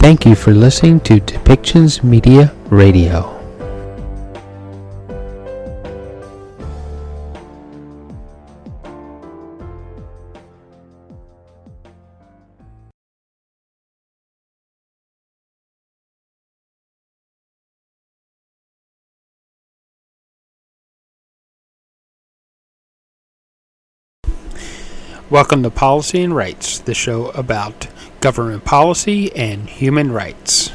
Thank you for listening to Depictions Media Radio. Welcome to Policy and Rights, the show about government policy and human rights.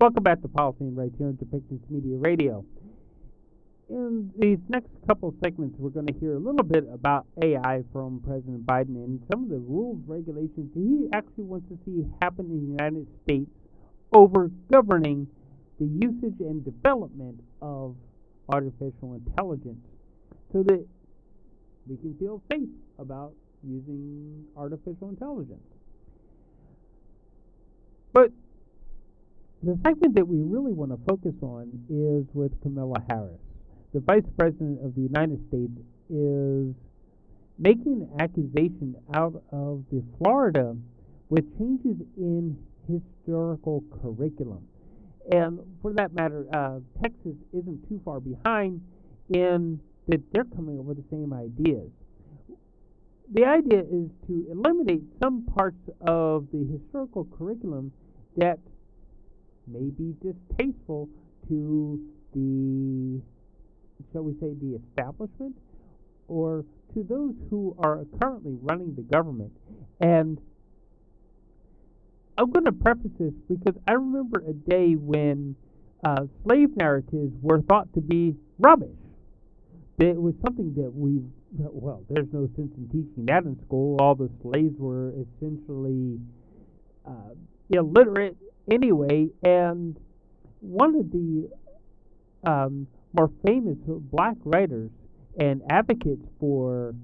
Welcome back to Policy and Rights here on Depictions Media Radio. In these next couple of segments, we're going to hear a little bit about AI from President Biden and some of the rules, regulations he actually wants to see happen in the United States over governing the usage and development of artificial intelligence so that we can feel safe about using artificial intelligence. But the segment that we really want to focus on is with Kamila Harris. The Vice President of the United States is making an accusation out of the Florida with changes in historical curriculum. And for that matter, Texas isn't too far behind in that they're coming up with the same ideas. The idea is to eliminate some parts of the historical curriculum that may be distasteful to the, shall we say, the establishment or to those who are currently running the government. And I'm going to preface this because I remember a day when slave narratives were thought to be rubbish. It was something that there's no sense in teaching that in school. All the slaves were essentially illiterate anyway, and one of the more famous black writers and advocates for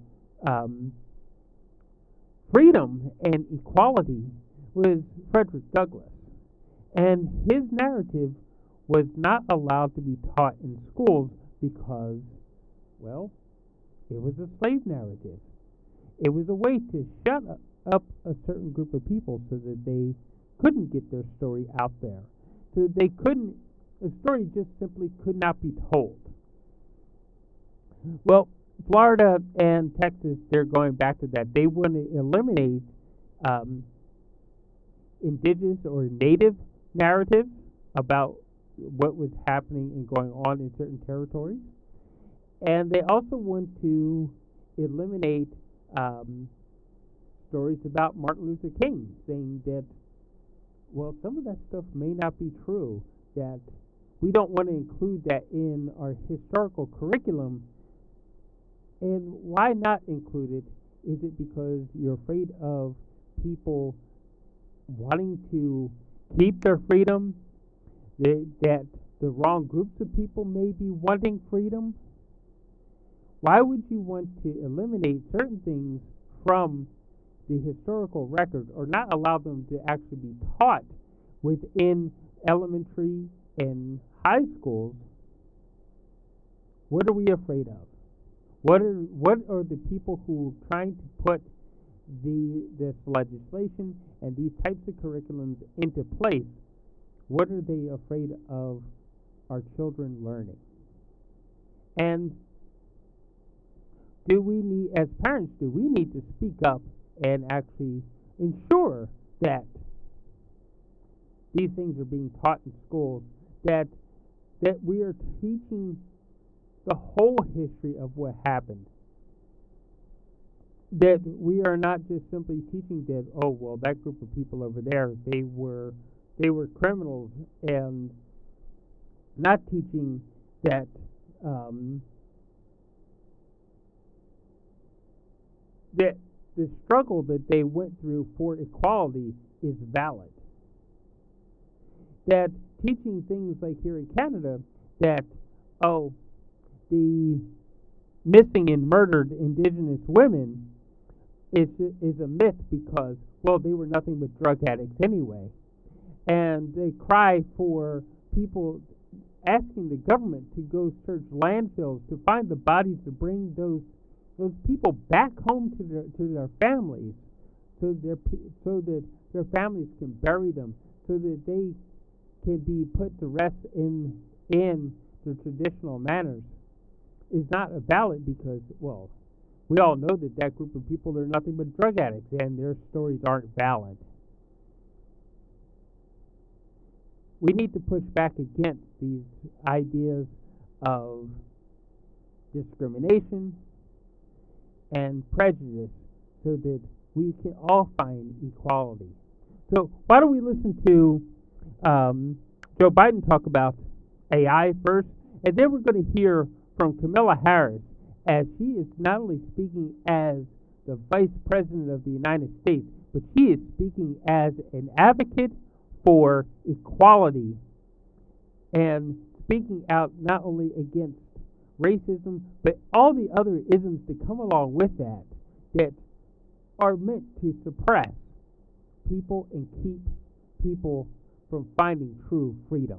freedom and equality was Frederick Douglass. And his narrative was not allowed to be taught in schools because, well, it was a slave narrative. It was a way to shut up a certain group of people so that they couldn't get their story out there. So the story just simply could not be told. Well, Florida and Texas, they're going back to that. They want to eliminate indigenous or native narratives about what was happening and going on in certain territories. And they also want to eliminate stories about Martin Luther King, saying that, well, some of that stuff may not be true, that we don't want to include that in our historical curriculum. And why not include it? Is it because you're afraid of people wanting to keep their freedom, that the wrong groups of people may be wanting freedom? Why would you want to eliminate certain things from the historical record or not allow them to actually be taught within elementary and high schools? What are we afraid of? What are the people who are trying to put this legislation and these types of curriculums into place? What are they afraid of our children learning? And as parents, do we need to speak up and actually ensure that these things are being taught in schools, that we are teaching the whole history of what happened, that we are not just simply teaching that, oh, well, that group of people over there, they were criminals, and not teaching that that the struggle that they went through for equality is valid. That teaching things like here in Canada that, oh, the missing and murdered Indigenous women is a myth because, well, they were nothing but drug addicts anyway. And they cry for people asking the government to go search landfills to find the bodies to bring those people back home to their families, so that their families can bury them, so that they can be put to rest in the traditional manners, is not valid because, well, we all know that group of people are nothing but drug addicts and their stories aren't valid. We need to push back against these ideas of discrimination and prejudice so that we can all find equality. So why don't we listen to Joe Biden talk about AI first, and then we're going to hear from Kamila Harris, as she is not only speaking as the Vice President of the United States, but she is speaking as an advocate for equality and speaking out not only against racism, but all the other isms that come along with that are meant to suppress people and keep people from finding true freedom.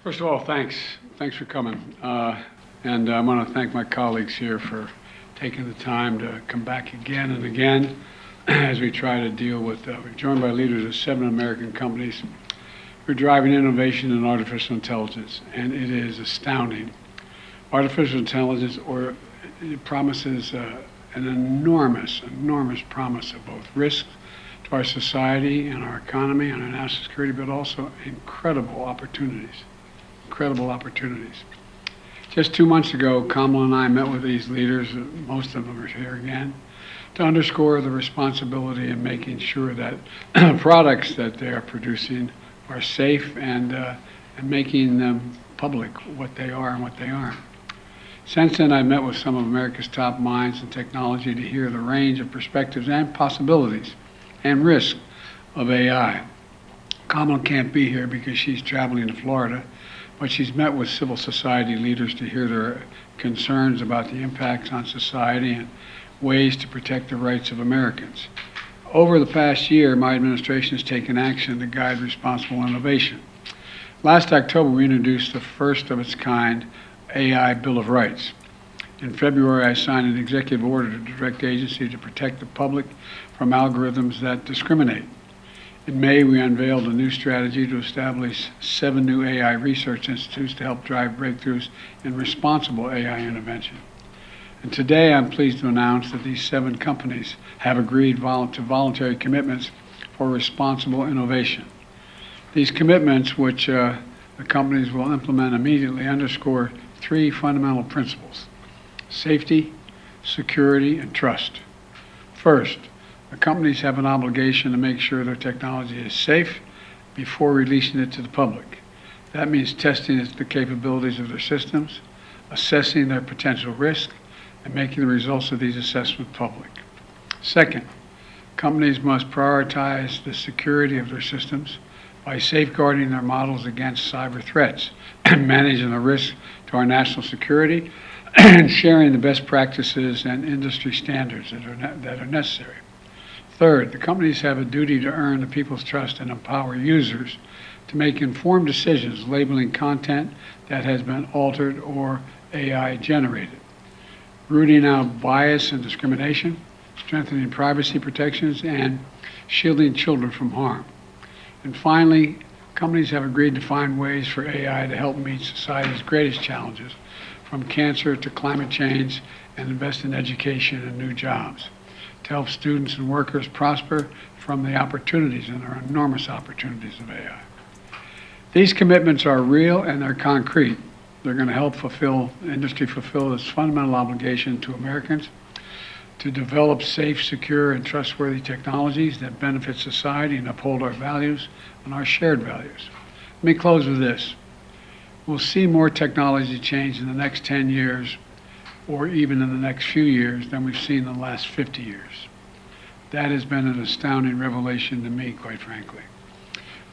First of all, thanks for coming. And I want to thank my colleagues here for taking the time to come back again and again as we try to deal with, we're joined by leaders of 7 American companies who are driving innovation in artificial intelligence, and it is astounding. Artificial intelligence it promises an enormous promise of both risk to our society and our economy and our national security, but also incredible opportunities. Just 2 months ago, Kamala and I met with these leaders, most of them are here again, to underscore the responsibility in making sure that products that they are producing are safe and making them public, what they are and what they aren't. Since then, I've met with some of America's top minds in technology to hear the range of perspectives and possibilities and risk of AI. Kamala can't be here because she's traveling to Florida, but she's met with civil society leaders to hear their concerns about the impacts on society and ways to protect the rights of Americans. Over the past year, my administration has taken action to guide responsible innovation. Last October, we introduced the first of its kind AI Bill of Rights. In February, I signed an executive order to direct the agency to protect the public from algorithms that discriminate. In May, we unveiled a new strategy to establish 7 new AI research institutes to help drive breakthroughs in responsible AI intervention. And today, I'm pleased to announce that these 7 companies have agreed to voluntary commitments for responsible innovation. These commitments, which the companies will implement immediately, underscore 3 fundamental principles: safety, security, and trust. First, the companies have an obligation to make sure their technology is safe before releasing it to the public. That means testing the capabilities of their systems, assessing their potential risk, and making the results of these assessments public. Second, companies must prioritize the security of their systems by safeguarding their models against cyber threats and managing the risk to our national security and sharing the best practices and industry standards that are necessary. Third, the companies have a duty to earn the people's trust and empower users to make informed decisions labeling content that has been altered or AI generated, rooting out bias and discrimination, strengthening privacy protections, and shielding children from harm. And finally, companies have agreed to find ways for AI to help meet society's greatest challenges, from cancer to climate change, and invest in education and new jobs to help students and workers prosper from the opportunities, and there are enormous opportunities of AI. These commitments are real and they're concrete. They're going to help industry fulfill its fundamental obligation to Americans to develop safe, secure, and trustworthy technologies that benefit society and uphold our values and our shared values. Let me close with this. We'll see more technology change in the next 10 years or even in the next few years, than we've seen in the last 50 years. That has been an astounding revelation to me, quite frankly.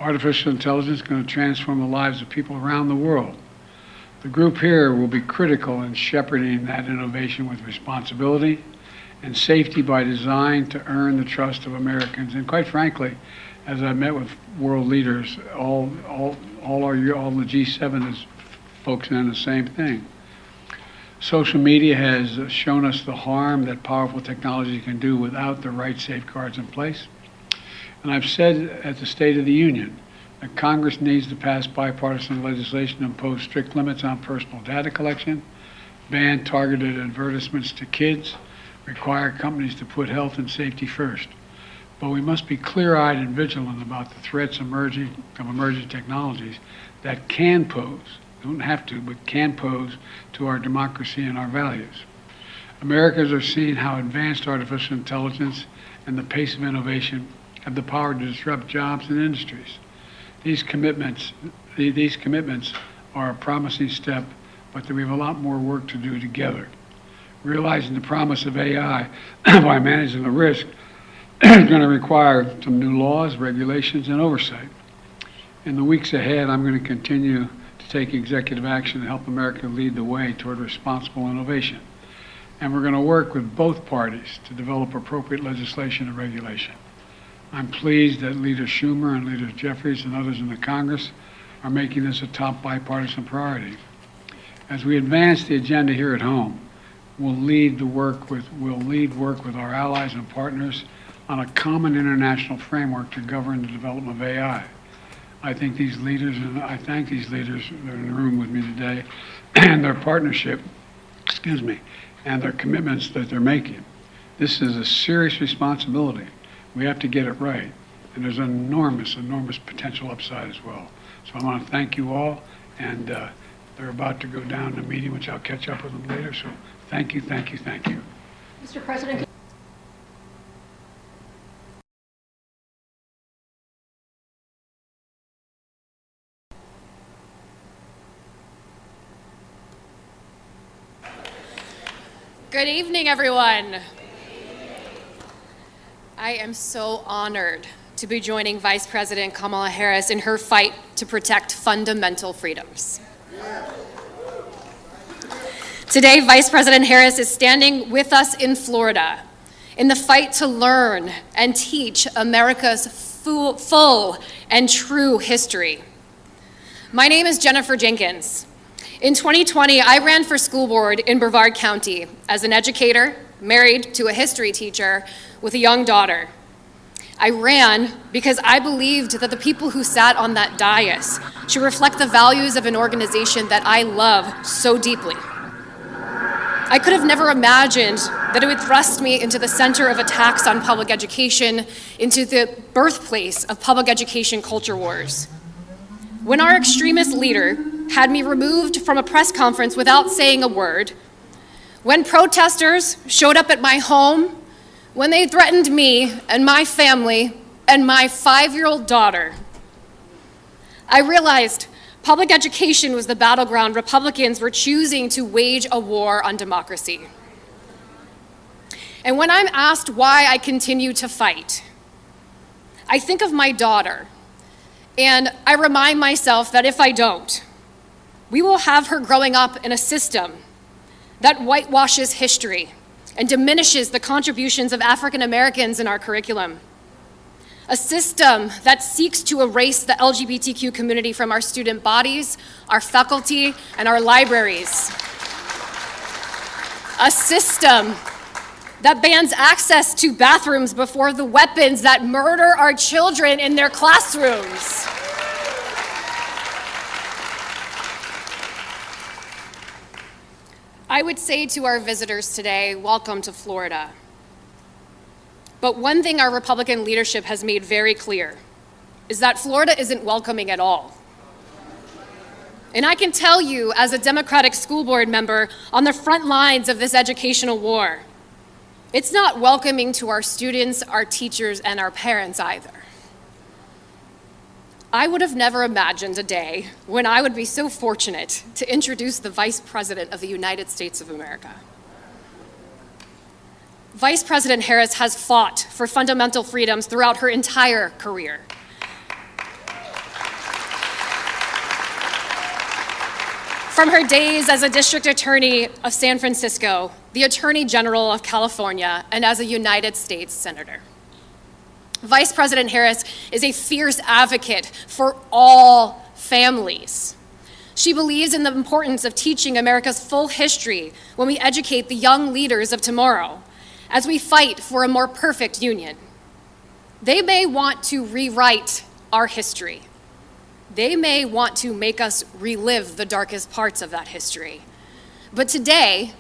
Artificial intelligence is going to transform the lives of people around the world. The group here will be critical in shepherding that innovation with responsibility and safety by design to earn the trust of Americans. And quite frankly, as I met with world leaders, all the G7 is focusing on the same thing. Social media has shown us the harm that powerful technology can do without the right safeguards in place. And I've said at the State of the Union that Congress needs to pass bipartisan legislation to impose strict limits on personal data collection, ban targeted advertisements to kids, require companies to put health and safety first. But we must be clear-eyed and vigilant about the threats of emerging technologies that can pose, don't have to, but can pose to our democracy and our values. Americans are seeing how advanced artificial intelligence and the pace of innovation have the power to disrupt jobs and industries. These commitments are a promising step, but we have a lot more work to do together. Realizing the promise of AI by managing the risk is going to require some new laws, regulations, and oversight. In the weeks ahead, I'm going to continue to take executive action to help America lead the way toward responsible innovation. And we're going to work with both parties to develop appropriate legislation and regulation. I'm pleased that Leader Schumer and Leader Jeffries and others in the Congress are making this a top bipartisan priority. As we advance the agenda here at home, we'll lead work with our allies and partners on a common international framework to govern the development of AI. I thank these leaders that are in the room with me today and their partnership, and their commitments that they're making. This is a serious responsibility. We have to get it right. And there's enormous potential upside as well. So I want to thank you all, and they're about to go down to a meeting, which I'll catch up with them later. So thank you. Mr. President. Good evening, everyone. I am so honored to be joining Vice President Kamala Harris in her fight to protect fundamental freedoms. Today, Vice President Harris is standing with us in Florida in the fight to learn and teach America's full and true history. My name is Jennifer Jenkins. In 2020, I ran for school board in Brevard County as an educator, married to a history teacher with a young daughter. I ran because I believed that the people who sat on that dais should reflect the values of an organization that I love so deeply. I could have never imagined that it would thrust me into the center of attacks on public education, into the birthplace of public education culture wars. When our extremist leader had me removed from a press conference without saying a word, when protesters showed up at my home, when they threatened me and my family and my 5-year-old daughter, I realized public education was the battleground Republicans were choosing to wage a war on democracy. And when I'm asked why I continue to fight, I think of my daughter, and I remind myself that if I don't, we will have her growing up in a system that whitewashes history and diminishes the contributions of African Americans in our curriculum. A system that seeks to erase the LGBTQ community from our student bodies, our faculty, and our libraries. A system that bans access to bathrooms before the weapons that murder our children in their classrooms. I would say to our visitors today, welcome to Florida. But one thing our Republican leadership has made very clear is that Florida isn't welcoming at all. And I can tell you, as a Democratic school board member on the front lines of this educational war, it's not welcoming to our students, our teachers, and our parents either. I would have never imagined a day when I would be so fortunate to introduce the Vice President of the United States of America. Vice President Harris has fought for fundamental freedoms throughout her entire career. From her days as a district attorney of San Francisco, the Attorney General of California, and as a United States Senator. Vice President Harris is a fierce advocate for all families. She believes in the importance of teaching America's full history when we educate the young leaders of tomorrow, as we fight for a more perfect union. They may want to rewrite our history. They may want to make us relive the darkest parts of that history. But today,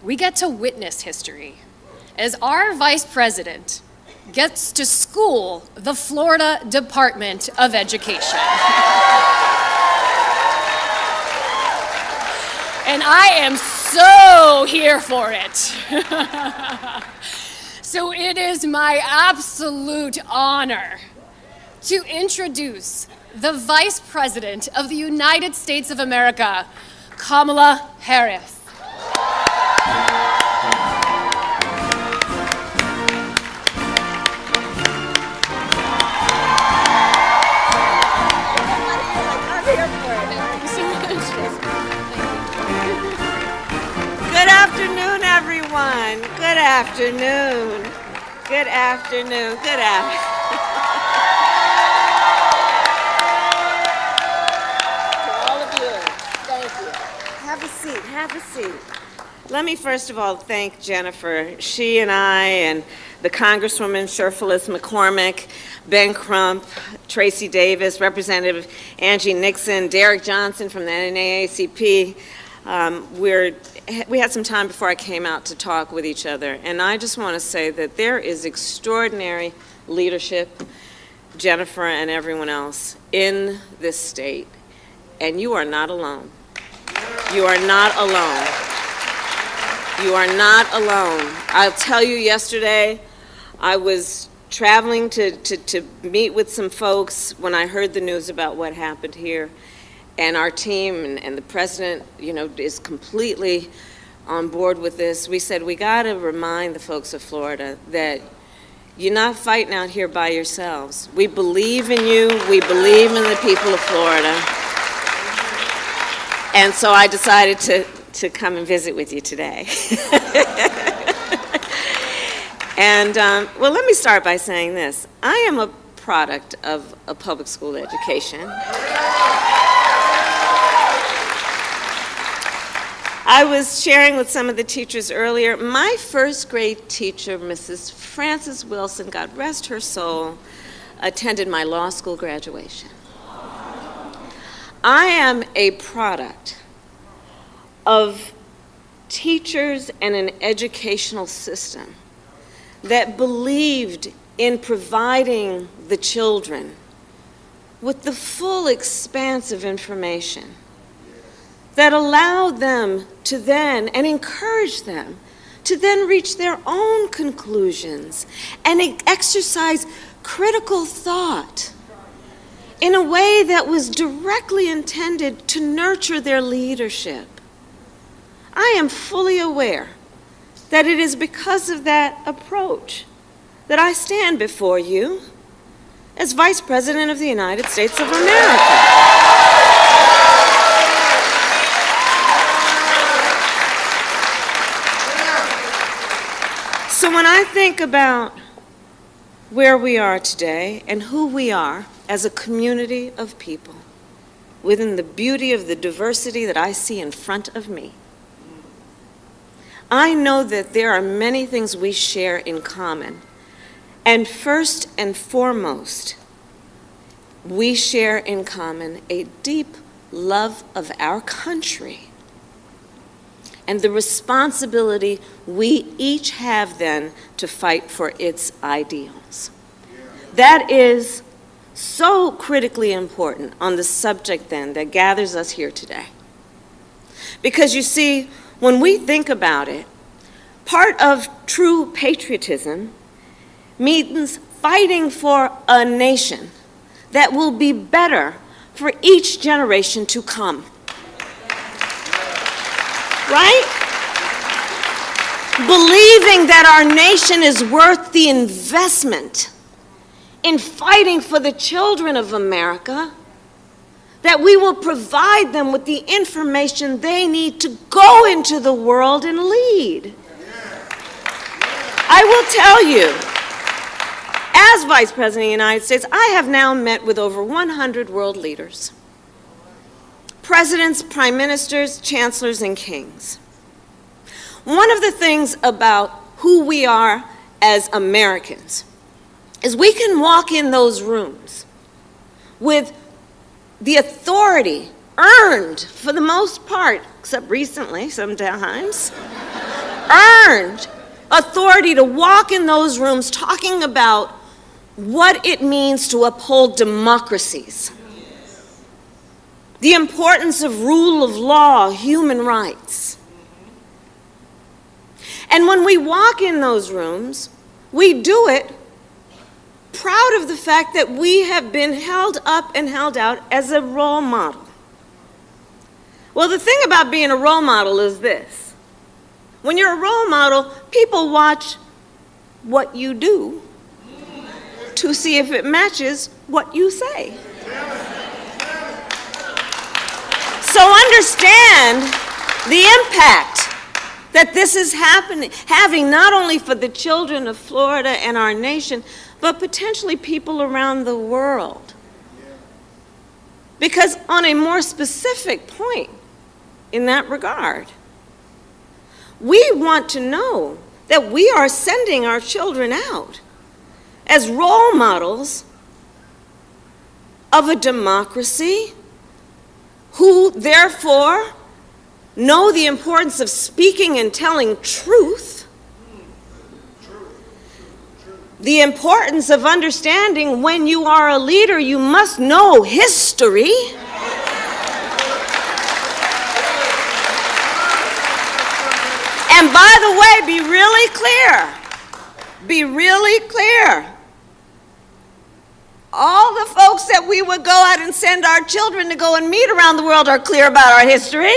we get to witness history as our vice president gets to school the Florida Department of Education. And I am so here for it. So it is my absolute honor to introduce the Vice President of the United States of America, Kamala Harris. Good afternoon, everyone. Good afternoon. Good afternoon. Good afternoon. To all of you, thank you. Have a seat. Have a seat. Let me first of all thank Jennifer. She and I and the Congresswoman Sherfilis McCormick, Ben Crump, Tracy Davis, Representative Angie Nixon, Derek Johnson from the NAACP. We had some time before I came out to talk with each other, and I just want to say that there is extraordinary leadership, Jennifer and everyone else, in this state, and you are not alone. You are not alone. You are not alone. I'll tell you, yesterday, I was traveling to meet with some folks when I heard the news about what happened here. And our team and the president, is completely on board with this. We said, we got to remind the folks of Florida that you're not fighting out here by yourselves. We believe in you. We believe in the people of Florida. And so I decided to come and visit with you today. And, well, let me start by saying this. I am a product of a public school education. I was sharing with some of the teachers earlier, my first grade teacher, Mrs. Frances Wilson, God rest her soul, attended my law school graduation. I am a product of teachers and an educational system that believed in providing the children with the full expanse of information that allowed them to then, and encouraged them, to then reach their own conclusions and exercise critical thought in a way that was directly intended to nurture their leadership. I am fully aware that it is because of that approach that I stand before you as Vice President of the United States of America. So when I think about where we are today and who we are as a community of people, within the beauty of the diversity that I see in front of me, I know that there are many things we share in common. And first and foremost, we share in common a deep love of our country and the responsibility we each have then to fight for its ideals. That is so critically important on the subject then that gathers us here today. Because you see, when we think about it, part of true patriotism means fighting for a nation that will be better for each generation to come. Right? believing that our nation is worth the investment in fighting for the children of America, that we will provide them with the information they need to go into the world and lead. I will tell you, as Vice President of the United States, I have now met with over 100 world leaders, presidents, prime ministers, chancellors, and kings. One of the things about who we are as Americans is we can walk in those rooms with the authority earned, for the most part, except recently sometimes, earned authority to walk in those rooms talking about what it means to uphold democracies, the importance of rule of law, human rights. And when we walk in those rooms, we do it proud of the fact that we have been held up and held out as a role model. Well, the thing about being a role model is this. When you're a role model, people watch what you do to see if it matches what you say. So understand the impact that this is having not only for the children of Florida and our nation, but potentially people around the world. Because on a more specific point in that regard, we want to know that we are sending our children out as role models of a democracy who therefore know the importance of speaking and telling truth, the importance of understanding when you are a leader, you must know history. And by the way, be really clear. Be really clear. All the folks that we would go out and send our children to go and meet around the world are clear about our history.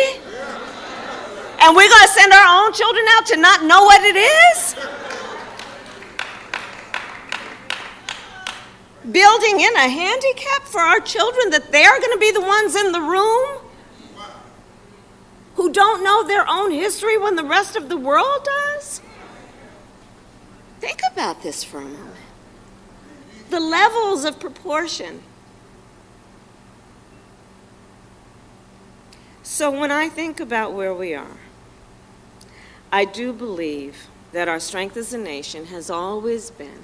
And we're going to send our own children out to not know what it is? Building in a handicap for our children that they're going to be the ones in the room who don't know their own history when the rest of the world does? Think about this for a moment. The levels of proportion. So when I think about where we are, I do believe that our strength as a nation has always been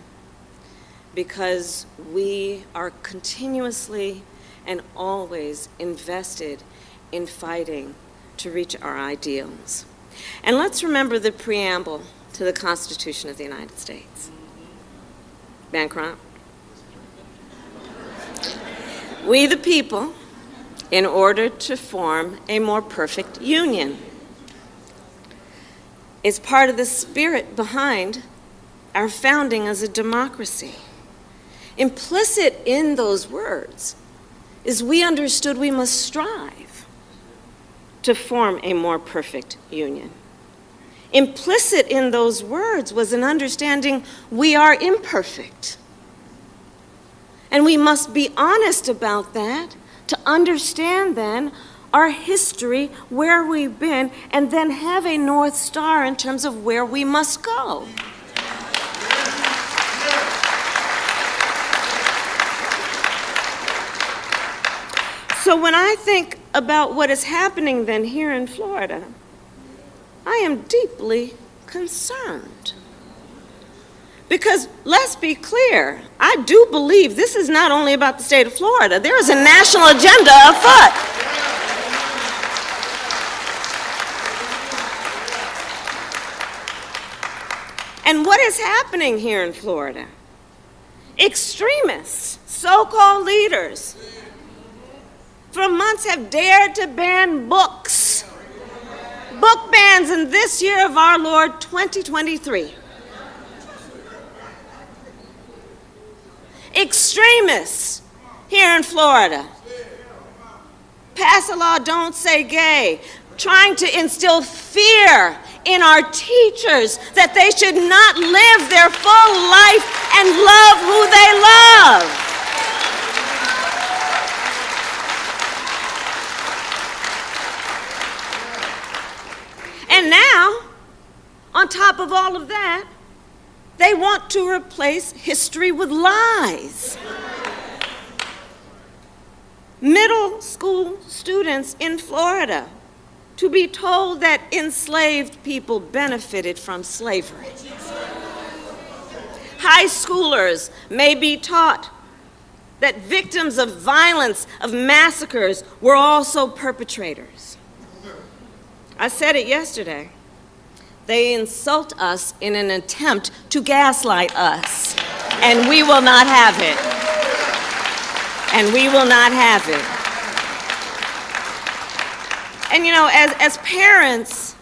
because we are continuously and always invested in fighting to reach our ideals. And let's remember the preamble to the Constitution of the United States. Bancroft. We the people, in order to form a more perfect union. It's part of the spirit behind our founding as a democracy. Implicit in those words is we understood we must strive to form a more perfect union. Implicit in those words was an understanding we are imperfect. And we must be honest about that to understand then our history, where we've been, and then have a North Star in terms of where we must go. So when I think about what is happening then here in Florida, I am deeply concerned. Because let's be clear, I do believe this is not only about the state of Florida. There is a national agenda afoot. And what is happening here in Florida? Extremists, so-called leaders, for months have dared to ban books. Book bans in this year of our Lord, 2023. Extremists here in Florida pass a law, don't say gay, trying to instill fear in our teachers that they should not live their full life and love who they love. And now, on top of all of that, they want to replace history with lies. Middle school students in Florida to be told that enslaved people benefited from slavery. High schoolers may be taught that victims of violence, of massacres, were also perpetrators. I said it yesterday. They insult us in an attempt to gaslight us, and we will not have it. And we will not have it. And you know, as parents,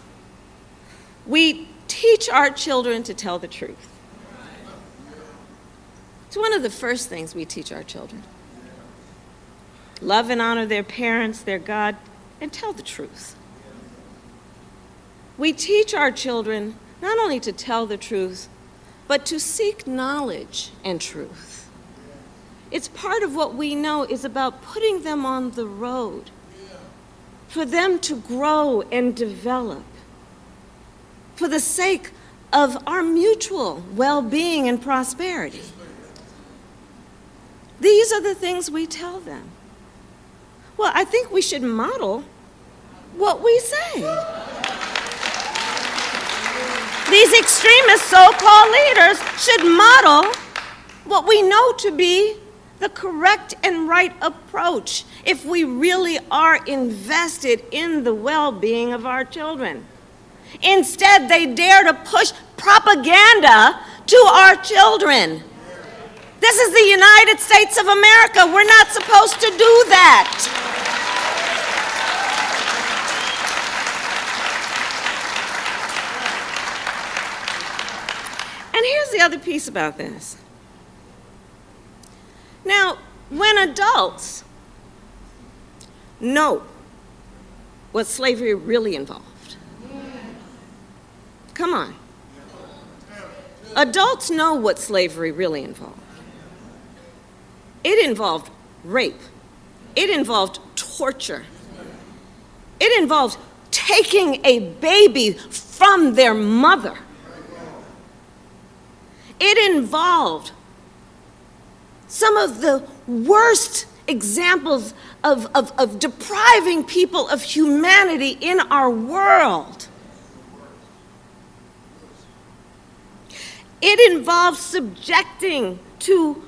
we teach our children to tell the truth. It's one of the first things we teach our children. Love and honor their parents, their God, and tell the truth. We teach our children not only to tell the truth, but to seek knowledge and truth. It's part of what we know is about putting them on the road for them to grow and develop for the sake of our mutual well-being and prosperity. These are the things we tell them. Well, I think we should model what we say. These extremist so-called leaders should model what we know to be the correct and right approach if we really are invested in the well-being of our children. Instead, they dare to push propaganda to our children. This is the United States of America. We're not supposed to do that. And here's the other piece about this. Now, when adults know what slavery really involved, come on. Adults know what slavery really involved. It involved rape. It involved torture. It involved taking a baby from their mother. It involved some of the worst examples of depriving people of humanity in our world. It involves subjecting to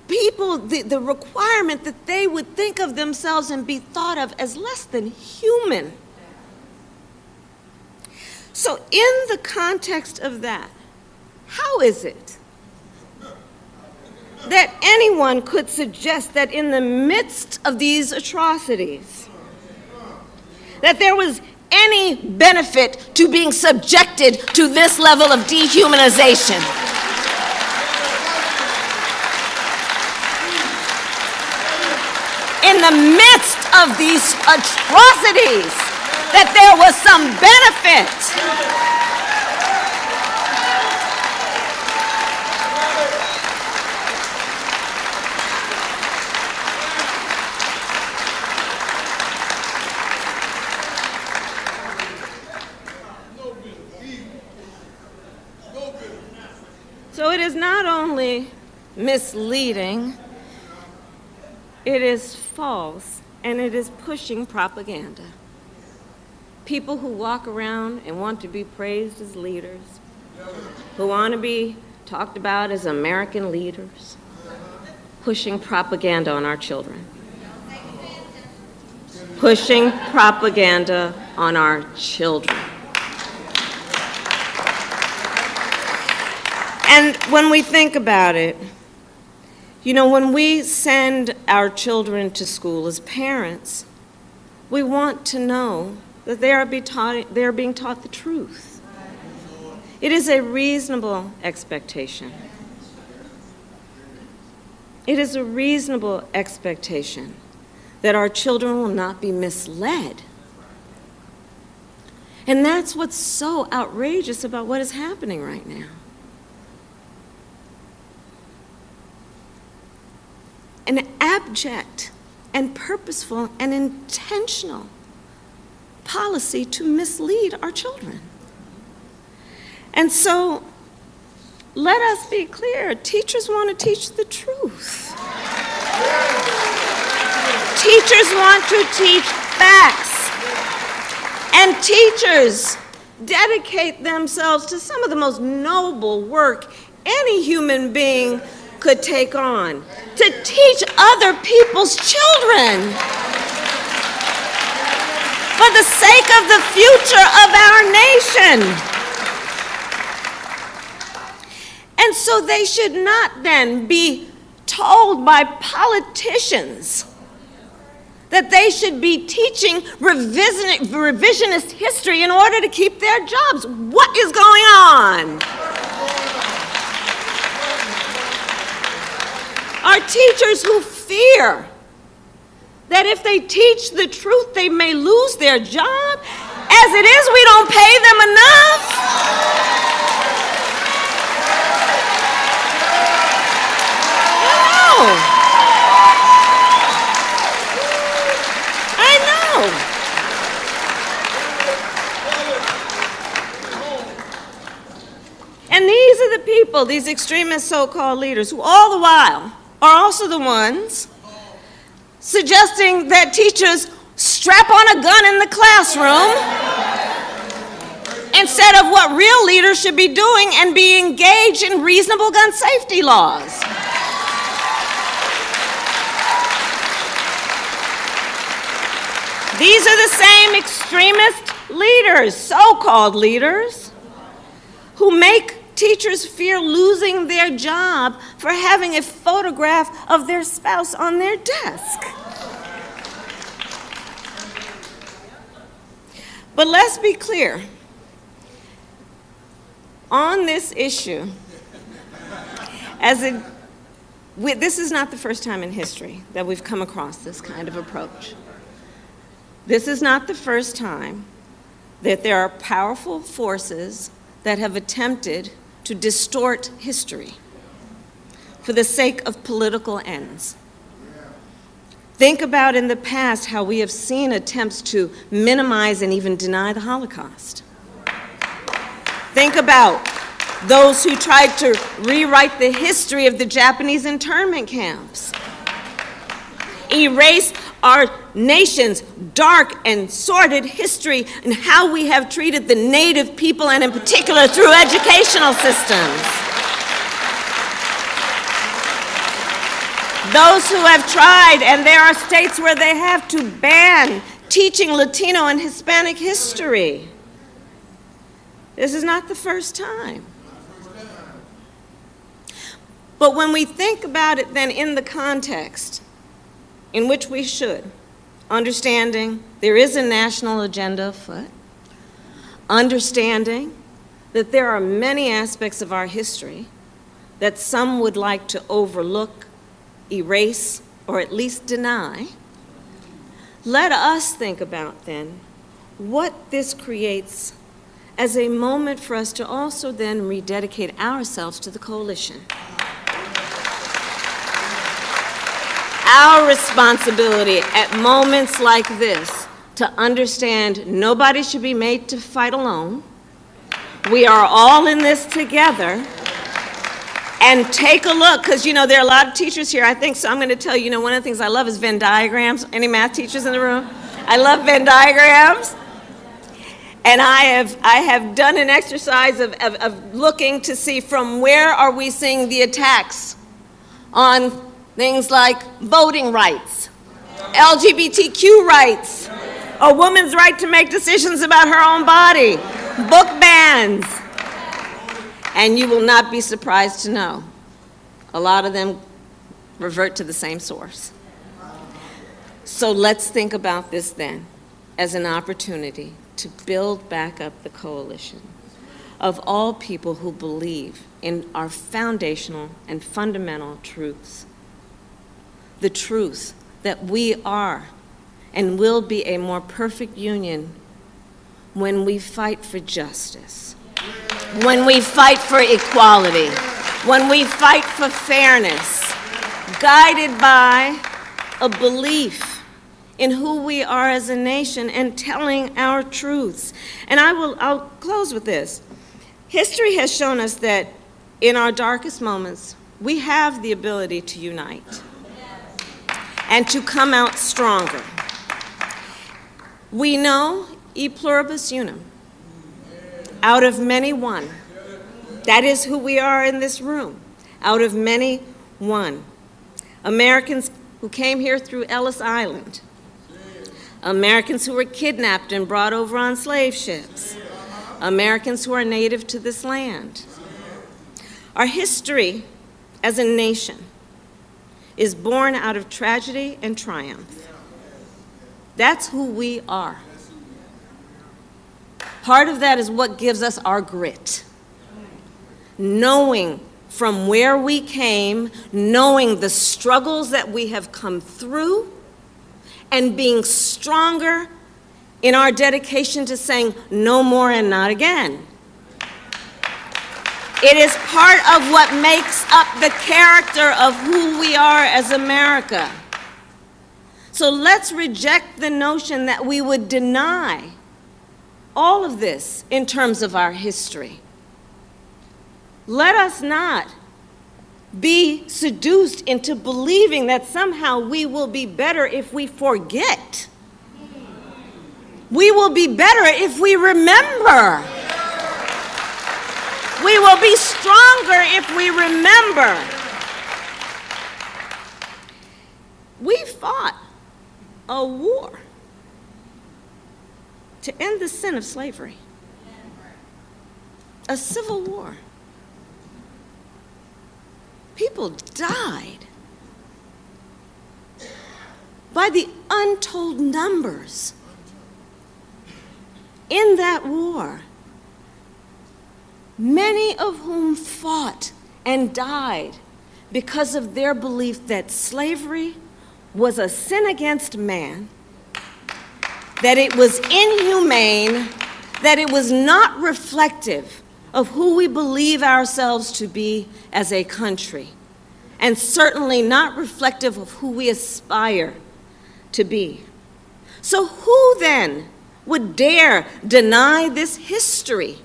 people the requirement that they would think of themselves and be thought of as less than human. So in the context of that, how is it that anyone could suggest that in the midst of these atrocities, that there was any benefit to being subjected to this level of dehumanization? In the midst of these atrocities, that there was some benefit. So it is not only misleading, it is false, and it is pushing propaganda. People who walk around and want to be praised as leaders, who want to be talked about as American leaders, pushing propaganda on our children. Pushing propaganda on our children. And when we think about it, you know, when we send our children to school as parents, we want to know that they are being taught the truth. It is a reasonable expectation. It is a reasonable expectation that our children will not be misled And that's what's so outrageous about what is happening right now. An abject and purposeful and intentional policy to mislead our children. And so, let us be clear, teachers want to teach the truth. Teachers want to teach facts. And teachers dedicate themselves to some of the most noble work any human being could take on, to teach other people's children for the sake of the future of our nation. And so they should not then be told by politicians that they should be teaching revisionist history in order to keep their jobs. What is going on? Are teachers who fear that if they teach the truth, they may lose their job? As it is, we don't pay them enough. I know. And these are the people, these extremist so-called leaders, who all the while are also the ones suggesting that teachers strap on a gun in the classroom instead of what real leaders should be doing and be engaged in reasonable gun safety laws. These are the same extremist leaders, so-called leaders, who make teachers fear losing their job for having a photograph of their spouse on their desk. But let's be clear. On this issue, this is not the first time in history that we've come across this kind of approach. This is not the first time that there are powerful forces that have attempted to distort history for the sake of political ends. Think about in the past how we have seen attempts to minimize and even deny the Holocaust. Think about those who tried to rewrite the history of the Japanese internment camps, erase our nation's dark and sordid history and how we have treated the native people, and in particular through educational systems. Those who have tried, and there are states where they have, to ban teaching Latino and Hispanic history. This is not the first time. But when we think about it then in the context in which we should, understanding there is a national agenda afoot, understanding that there are many aspects of our history that some would like to overlook, erase, or at least deny, let us think about then what this creates as a moment for us to also then rededicate ourselves to the coalition. Our responsibility at moments like this to understand nobody should be made to fight alone. We are all in this together. And take a look, because there are a lot of teachers here, I think, so I'm going to tell you, one of the things I love is Venn diagrams. Any math teachers in the room? I love Venn diagrams. And I have done an exercise of looking to see from where are we seeing the attacks on things like voting rights, LGBTQ rights, a woman's right to make decisions about her own body, book bans. And you will not be surprised to know a lot of them revert to the same source. So let's think about this then as an opportunity to build back up the coalition of all people who believe in our foundational and fundamental truths. The truth that we are and will be a more perfect union when we fight for justice, when we fight for equality, when we fight for fairness, guided by a belief in who we are as a nation and telling our truths. And I'll close with this. History has shown us that in our darkest moments, we have the ability to unite and to come out stronger. We know e pluribus unum, out of many one. That is who we are in this room, out of many one. Americans who came here through Ellis Island, Americans who were kidnapped and brought over on slave ships, Americans who are native to this land. Our history as a nation is born out of tragedy and triumph. That's who we are. Part of that is what gives us our grit. Knowing from where we came, knowing the struggles that we have come through, and being stronger in our dedication to saying no more and not again. It is part of what makes up the character of who we are as America. So let's reject the notion that we would deny all of this in terms of our history. Let us not be seduced into believing that somehow we will be better if we forget. We will be better if we remember. We will be stronger if we remember. We fought a war to end the sin of slavery. A civil war. People died by the untold numbers in that war, many of whom fought and died because of their belief that slavery was a sin against man, that it was inhumane, that it was not reflective of who we believe ourselves to be as a country, and certainly not reflective of who we aspire to be. So who then would dare deny this history?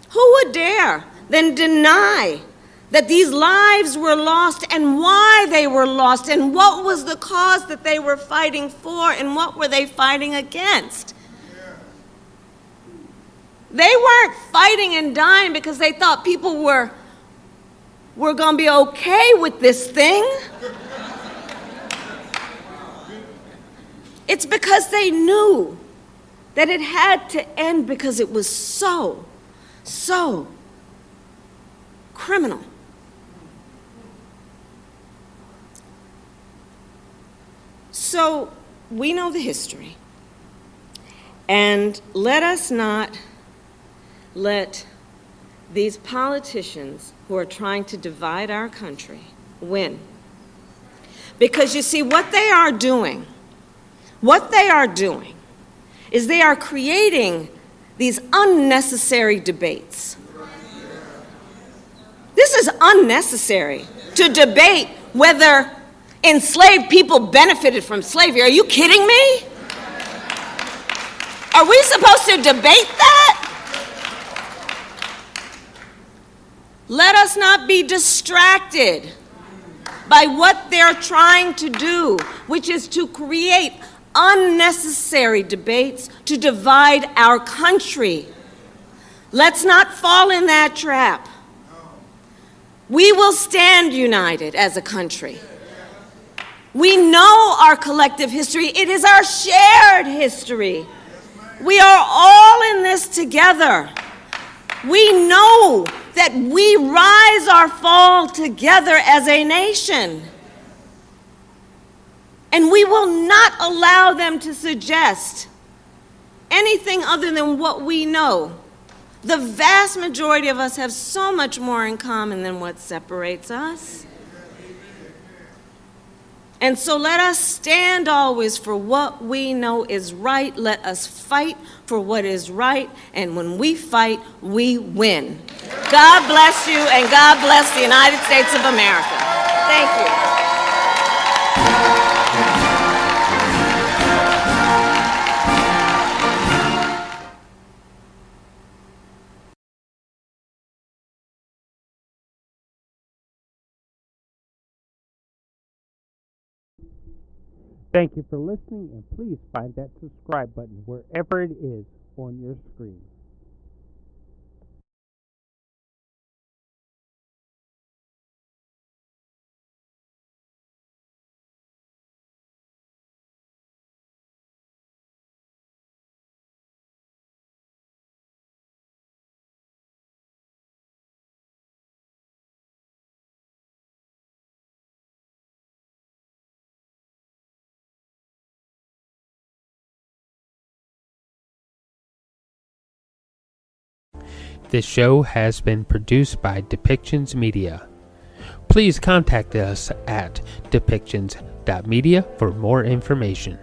Who would dare then deny that these lives were lost and why they were lost and what was the cause that they were fighting for and what were they fighting against? They weren't fighting and dying because they thought people were going to be okay with this thing. It's because they knew that it had to end because it was so criminal. So we know the history, and let us not let these politicians who are trying to divide our country win. Because you see, what they are doing is they are creating these unnecessary debates. This is unnecessary to debate whether enslaved people benefited from slavery. Are you kidding me? Are we supposed to debate that? Let us not be distracted by what they're trying to do, which is to create unnecessary debates to divide our country. Let's not fall in that trap. We will stand united as a country. We know our collective history. It is our shared history. We are all in this together. We know that we rise or fall together as a nation. And we will not allow them to suggest anything other than what we know. The vast majority of us have so much more in common than what separates us. And so let us stand always for what we know is right. Let us fight for what is right. And when we fight, we win. God bless you, and God bless the United States of America. Thank you. Thank you for listening, and please find that subscribe button wherever it is on your screen. This show has been produced by Depictions Media. Please contact us at depictions.media for more information.